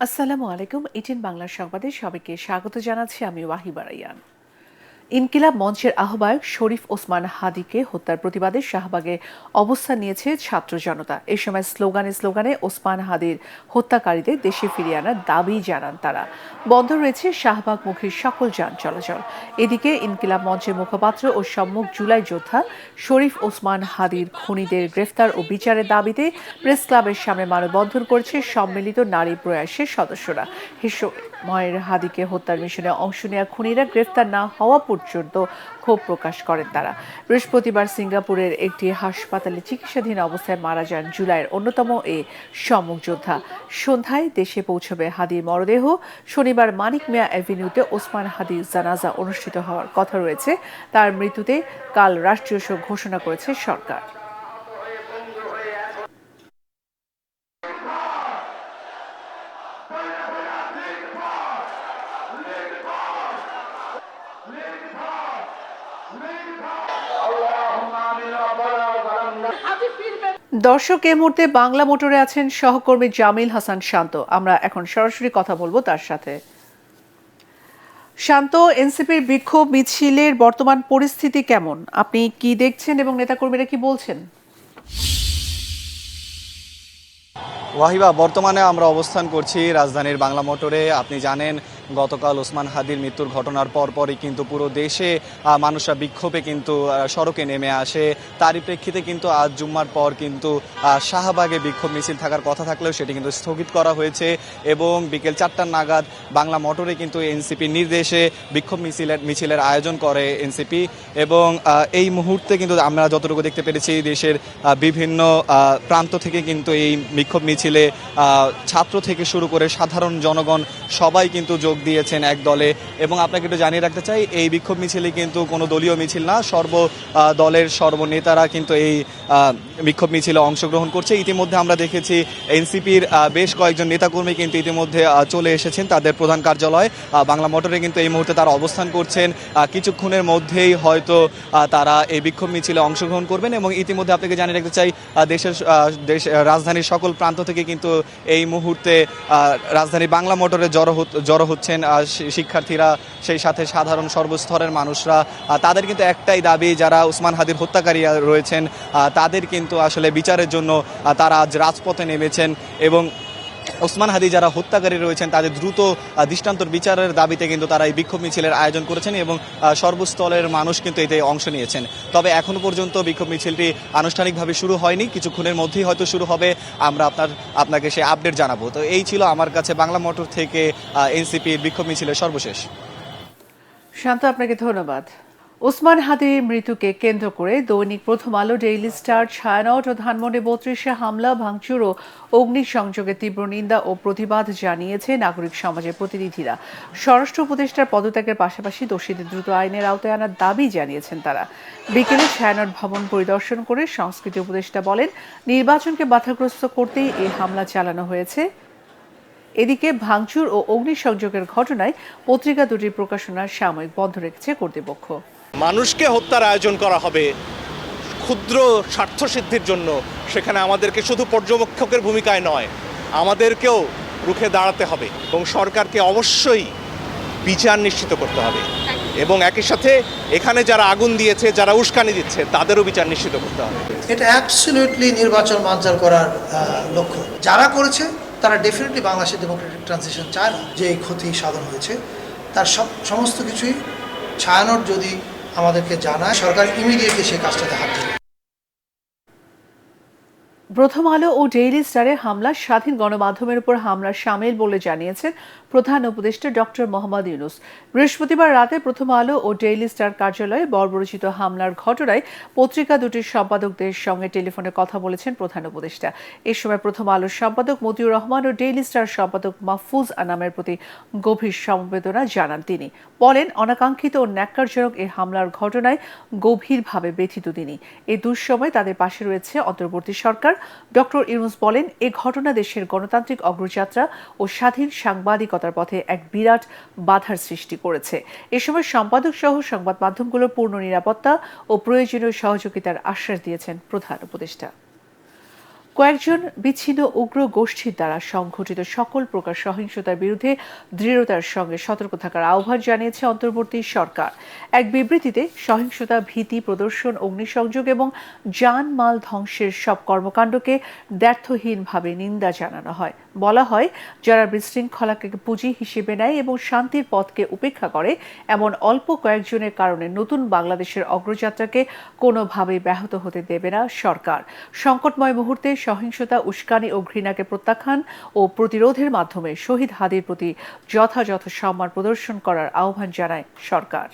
আসসালামু আলাইকুম। ইটিন বাংলার সংবাদে সবাইকে স্বাগত জানাচ্ছি আমি ওয়াহিবা রাইয়ান। ইনকিলাব মঞ্চের আহ্বায়ক শরীফ ওসমান হাদিকে হত্যার প্রতিবাদে শাহবাগে অবস্থান নিয়েছে ছাত্র জনতা। এ সময় স্লোগানে ওসমান হাদির হত্যাকারীদের দেশে ফিরিয়ে আনার দাবি জানান তারা। বন্ধ রয়েছে শাহবাগমুখী সকল যান চলাচল। এদিকে ইনকিলাব মঞ্চের মুখপাত্র ও সম্মুখ জুলাই যোদ্ধা শরীফ ওসমান হাদির খুনিদের গ্রেফতার ও বিচারের দাবিতে প্রেস ক্লাবের সামনে মানববন্ধন করেছে সম্মিলিত নারী প্রয়াসের সদস্যরা। ময়ের হাদিকে হত্যার মিশনে অংশ নেওয়া খুনিরা গ্রেফতার না হওয়া পর্যন্ত ক্ষোভ প্রকাশ করেন তারা। বৃহস্পতিবার সিঙ্গাপুরের একটি হাসপাতালে চিকিৎসাধীন অবস্থায় মারা যান জুলাইয়ের অন্যতম এই সম্মুখ যোদ্ধা। সন্ধ্যায় দেশে পৌঁছবে হাদির মরদেহ। শনিবার মানিক মিয়া অ্যাভিনিউতে ওসমান হাদির জানাজা অনুষ্ঠিত হওয়ার কথা রয়েছে। তার মৃত্যুতে কাল রাষ্ট্রীয় শোক ঘোষণা করেছে সরকার। দর্শক, এই মুহূর্তে বাংলা মোটরে আছেন সহকর্মী জামিল হাসান শান্ত। আমরা এখন সরাসরি কথা বলবো তার সাথে। শান্ত, এনসিপির বিক্ষোভ মিছিলের বর্তমান পরিস্থিতি কেমন? আপনি কি দেখছেন এবং নেতাকর্মীরা কি বলছেন? ওয়াহিবা, বর্তমানে আমরা অবস্থান করছি রাজধানীর বাংলা মোটরে। আপনি জানেন গতকাল ওসমান হাদির মৃত্যুর ঘটনার পরপরই কিন্তু পুরো দেশে মানুষরা বিক্ষোভে কিন্তু সড়কে নেমে আসে। তারই প্রেক্ষিতে কিন্তু আজ জুম্মার পর কিন্তু শাহবাগে বিক্ষোভ মিছিল থাকার কথা থাকলেও সেটি কিন্তু স্থগিত করা হয়েছে এবং বিকেল 4টা নাগাদ বাংলা মোটরে কিন্তু এনসিপির নির্দেশে বিক্ষোভ মিছিলের আয়োজন করে এনসিপি। এবং এই মুহূর্তে কিন্তু আমরা যতটুকু দেখতে পেরেছি দেশের বিভিন্ন প্রান্ত থেকে কিন্তু এই বিক্ষোভ মিছিলে ছাত্র থেকে শুরু করে সাধারণ জনগণ সবাই কিন্তু যোগ দিয়েছেন এক দলে। এবং আপনাকে একটু জানিয়ে রাখতে চাই, এই বিক্ষোভ মিছিলে কিন্তু কোনো দলীয় মিছিল না, দলের সর্বনেতারা কিন্তু এই বিক্ষোভ মিছিলে অংশগ্রহণ করছে। ইতিমধ্যে আমরা দেখেছি এনসিপির বেশ কয়েকজন নেতাকর্মী কিন্তু ইতিমধ্যে চলে এসেছেন তাদের প্রধান কার্যালয় বাংলা মোটরে। কিন্তু এই মুহূর্তে তারা অবস্থান করছেন। কিছুক্ষণের মধ্যেই হয়তো তারা এই বিক্ষোভ মিছিলে অংশগ্রহণ করবেন। এবং ইতিমধ্যে আপনাকে জানিয়ে রাখতে চাই, রাজধানীর সকল প্রান্ত থেকে কিন্তু এই মুহূর্তে রাজধানী বাংলা মোটরে জড়ো হচ্ছেন শিক্ষার্থীরা, সেই সাথে সাধারণ সর্বস্তরের মানুষরা। তাদের কিন্তু একটাই দাবি, যারা ওসমান হাদির হত্যাকারী রয়েছেন তাদের কিন্তু আসলে বিচারের জন্য তারা আজ রাজপথে নেমেছেন। এবং ওসমান হাদি যারা হত্যাকারী রয়েছেন তাদের দ্রুত দৃষ্টান্তর বিচারের দাবিতে কিন্তু তারা এই বিক্ষোভ মিছিলের আয়োজন করেছেন এবং সর্বস্তরের মানুষ কিন্তু এতে অংশ নিয়েছেন। তবে এখনো পর্যন্ত বিক্ষোভ মিছিলটি আনুষ্ঠানিকভাবে শুরু হয়নি, কিছুক্ষণের মধ্যেই হয়তো শুরু হবে। আমরা আপনাকে সেই আপডেট জানাবো। তো এই ছিল আমার কাছে বাংলা মোটর থেকে এনসিপির বিক্ষোভ মিছিলের সর্বশেষ। শান্ত, আপনাকে ধন্যবাদ। ওসমান হাদির মৃত্যুকে কেন্দ্র করে দৈনিক প্রথম আলো, ডেইলি স্টার, ছায়ানট ও ধানমন্ডি 32-এ হামলা, ভাঙচুর ও অগ্নিসংযোগের তীব্র নিন্দা ও প্রতিবাদ জানিয়েছে নাগরিক সমাজের প্রতিনিধিরা। স্বরাষ্ট্র উপদেষ্টার পদত্যাগের পাশাপাশি দোষীদের দ্রুত আইনের আওতায় আনার দাবি জানিয়েছেন তারা। বিকেলে ছায়ানট ভবন পরিদর্শন করে সংস্কৃতি উপদেষ্টা বলেন, নির্বাচনকে বাধাগ্রস্ত করতেই এই হামলা চালানো হয়েছে। এদিকে ভাঙচুর ও অগ্নিসংযোগের ঘটনায় পত্রিকা দুটির প্রকাশনা সাময়িক বন্ধ রেখেছে কর্তৃপক্ষ। মানুষকে হত্যার আয়োজন করা হবে ক্ষুদ্র স্বার্থসিদ্ধির জন্য, সেখানে আমাদেরকে শুধু পর্যবেক্ষকের ভূমিকায় নয়, আমাদেরকেও রুখে দাঁড়াতে হবে এবং সরকারকে অবশ্যই বিচার নিশ্চিত করতে হবে। এবং একই সাথে এখানে যারা আগুন দিয়েছে, যারা উস্কানি দিচ্ছে, তাদেরও বিচার নিশ্চিত করতে হবে। এটা অ্যাবসলিউটলি নির্বাচন বানচাল করার লক্ষ্য যারা করেছে তারা ডেফিনেটলি বাংলাদেশের ডেমোক্রেটিক ট্রানজিশন চায় না। যে ক্ষতি সাধন হয়েছে তার সমস্ত কিছুই ছায়ানট যদি আমাদেরকে জানায়, সরকার ইমিডিয়েটলি সেই কাজটাতে হাত দেবে। প্রথম আলো ও ডেইলি স্টারে হামলা স্বাধীন গণমাধ্যমের উপর হামলার শামিল বলে জানিয়েছেন প্রধান উপদেষ্টা ডক্টর মোহাম্মদ ইউনূস। বৃহস্পতিবার রাতে প্রথম আলো ও ডেইলি স্টার কার্যালয়ে বর্বরোচিত হামলার ঘটনায় পত্রিকা দুটির সম্পাদকদের সঙ্গে টেলিফোনে কথা বলেছেন প্রধান উপদেষ্টা। এ সময় প্রথম আলোর সম্পাদক মতিউর রহমান ও ডেইলি স্টার সম্পাদক মাহফুজ আনামের প্রতি গভীর সমবেদনা জানান তিনি। বলেন, অনাকাঙ্ক্ষিত ও ন্যাক্কারজনক এই হামলার ঘটনায় গভীরভাবে ব্যথিত তিনি। এই দুঃসময়ে তাদের পাশে রয়েছে অন্তর্বর্তী সরকার। ডক্টর ইউনূস বলেন, এ ঘটনা দেশের গণতান্ত্রিক অগ্রযাত্রা ও স্বাধীন সাংবাদিকতার পথে এক বিরাট বাধার সৃষ্টি করেছে। এ সময় সম্পাদক সহ সংবাদ মাধ্যমগুলোর পূর্ণ নিরাপত্তা ও প্রয়োজনীয় সহযোগিতার আশ্বাস দিয়েছেন প্রধান উপদেষ্টা। কয়েকজন বিচ্ছিন্ন উগ্র গোষ্ঠীর দ্বারা সংঘটিত সকল প্রকার সহিংসতার বিরুদ্ধে দৃঢ়তার সঙ্গে সতর্ক থাকার আহ্বান জানিয়েছে অন্তর্বর্তী সরকার। এক বিবৃতিতে সহিংসতা, ভীতি প্রদর্শন, অগ্নিসংযোগ এবং জানমাল ধ্বংসের সব কর্মকাণ্ডকে দ্ব্যর্থহীনভাবে নিন্দা জানানো হয়। বলা হয়, যারা বিশৃঙ্খলাকে পুঁজি হিসেবে নেয় এবং শান্তির পথকে উপেক্ষা করে, এমন অল্প কয়েকজনের কারণে নতুন বাংলাদেশের অগ্রযাত্রাকে কোনোভাবেই ব্যাহত হতে দেবে না সরকার। সংকটময় মুহূর্তে সহিংসতা, উস্কানি ও ঘৃণাকে প্রত্যাখ্যান ও প্রতিরোধের মাধ্যমে শহীদ হাদির প্রতি যথাযথ সম্মান প্রদর্শন করার আহ্বান জানায় সরকার।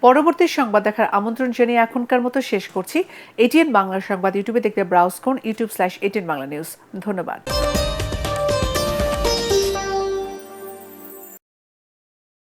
পরবর্তী সংবাদ দেখার আমন্ত্রণ জানিয়ে এখনকার মতো শেষ করছি। এটিএন বাংলা সংবাদ ইউটিউবে দেখতে ব্রাউজ করুন youtube/ATN Bangla News। ধন্যবাদ।